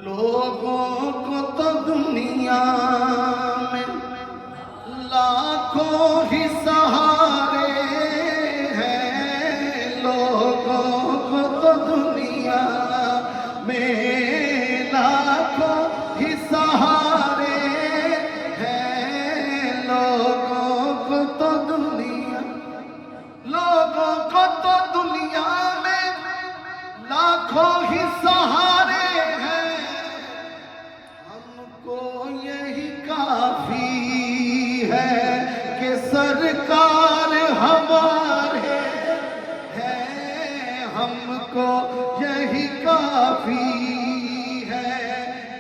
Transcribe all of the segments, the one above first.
لوگوں کو تو دنیا میں لاکھوں ہی سہارے ہیں، لوگوں کو تو دنیا میں لاکھوں ہی سہارے ہیں، لوگوں کو تو دنیا میں لاکھوں ہی سہارے ہیں، ہم کو یہی کافی ہے کہ سرکار ہمارے ہیں، ہم کو یہی کافی ہے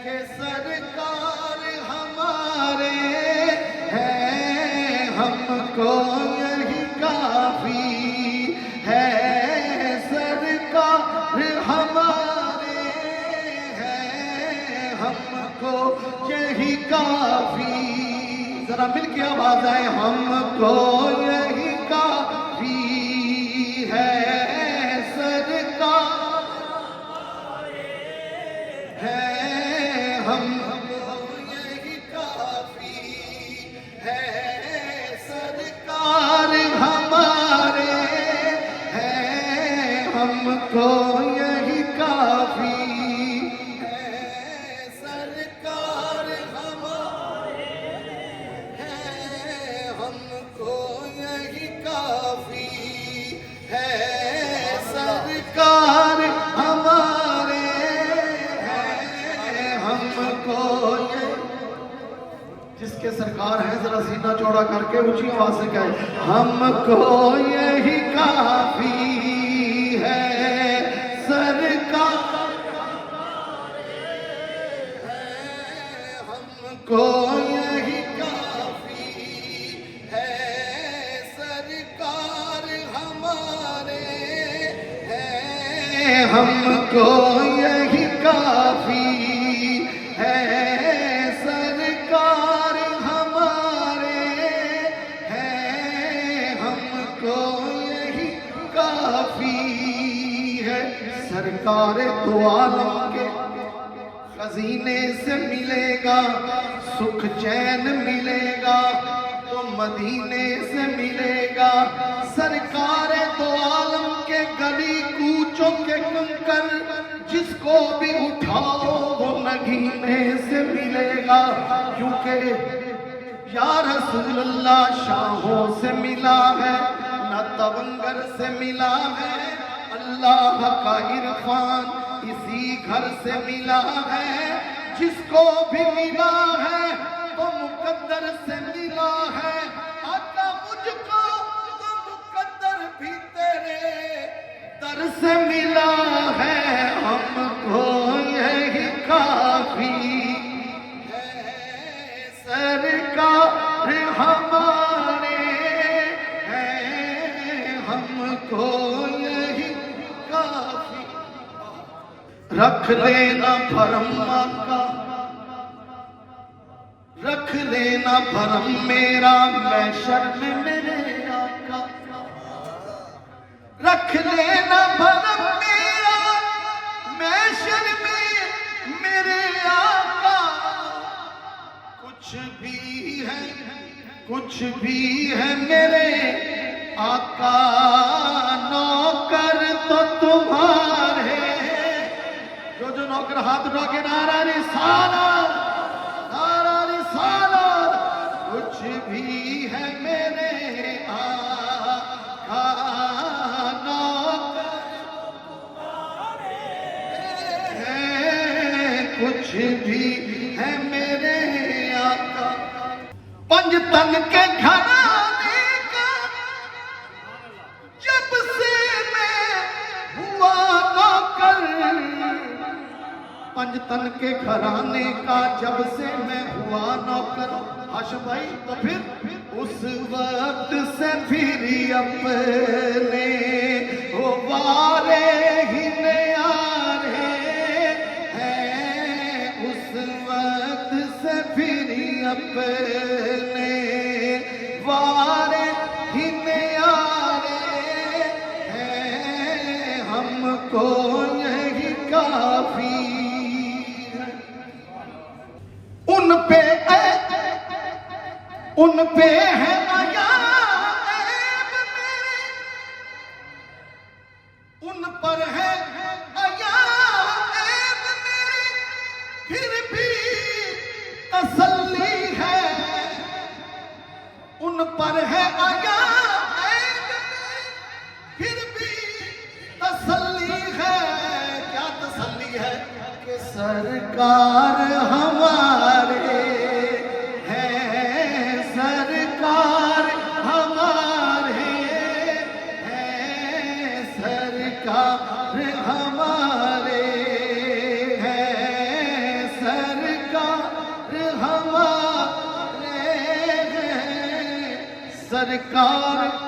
کہ سرکار ہمارے ہیں، ہم کو یہی کافی ہے سرکار ہمارے ہیں، ہم کو یہی کافی، ذرا مل کے آواز آئے، ہم کو یہی کافی ہے سرکار ہے، ہم کو یہی کافی ہے سرکار ہمارے ہیں، ہم کو یہی کافی ہے سرکار ہمارے ہیں، ہم کو یہی کافی ہے سرکار ہمارے ہیں، ہم کو جس کے سرکار ہیں ذرا سینہ چوڑا کر کے اونچی آواز سے کہیں، ہم کو یہی کافی ہے سرکار ہے، ہم کو یہی کافی ہے سرکار ہمارے ہیں، ہم کو یہی کافی ہے سرکار ہمارے ہیں، ہم کو یہی کافی ہے، سرکار دو عالم کے خزینے سے ملے گا سکھ چین ملے گا تو مدینے سے ملے گا، سرکار دو عالم کے گلی کوچوں کے کنکر جس کو بھی اٹھاؤ وہ نگینے سے ملے گا، کیونکہ یا رسول اللہ شاہوں سے ملا ہے نہ تونگر سے ملا ہے، اللہ کا عرفان اسی گھر سے ملا ہے، جس کو بھی ملا ہے تو مقدر سے ملا ہے، آقا مجھ کو تو مقدر بھی تیرے در سے ملا ہے، ہم کو یہی کافی ہے سرکار ہمارے ہیں، ہم کو یہی کافی، رکھ لینا بھرم آقا، رکھ لینا بھرم میرا محشر میں میرے آقا، رکھ لینا بھرم میرا محشر میں میرے آقا، کچھ بھی ہے میرے آقا نوکر تو تمہارے، جو نوکر ہاتھ اٹھا کے نعرہ رسالت، نعرہ رسالت، کچھ بھی ہے میرے آقا نوکر تمہارے ہیں، کچھ بھی ہے میرے آقا، پنج تن کے گھرانے کا جب سے میں ہوا نوکر، پنج تن کے گھرانے کا جب سے میں ہوا نوکر، ہاشم بھائی تو پھر اس وقت سے پھر اپنے وارے ہی نیارے ہیں، اس وقت سے پھر اپنے وارے ہی نیارے ہیں، ہم کو یہی کافی ہے۔ ان پہ ہے آیا عیب میرے، ان پر ہے آیا عیب میرے، پھر بھی تسلی ہے، ان پر ہے آیا عیب میرے، پھر بھی تسلی ہے۔ کیا تسلی ہے؟ کہ سرکار ہمارے ہیں، سرکار ہمارے ہیں، سرکار ہمارے ہیں، سرکار ہمارے ہیں، سرکار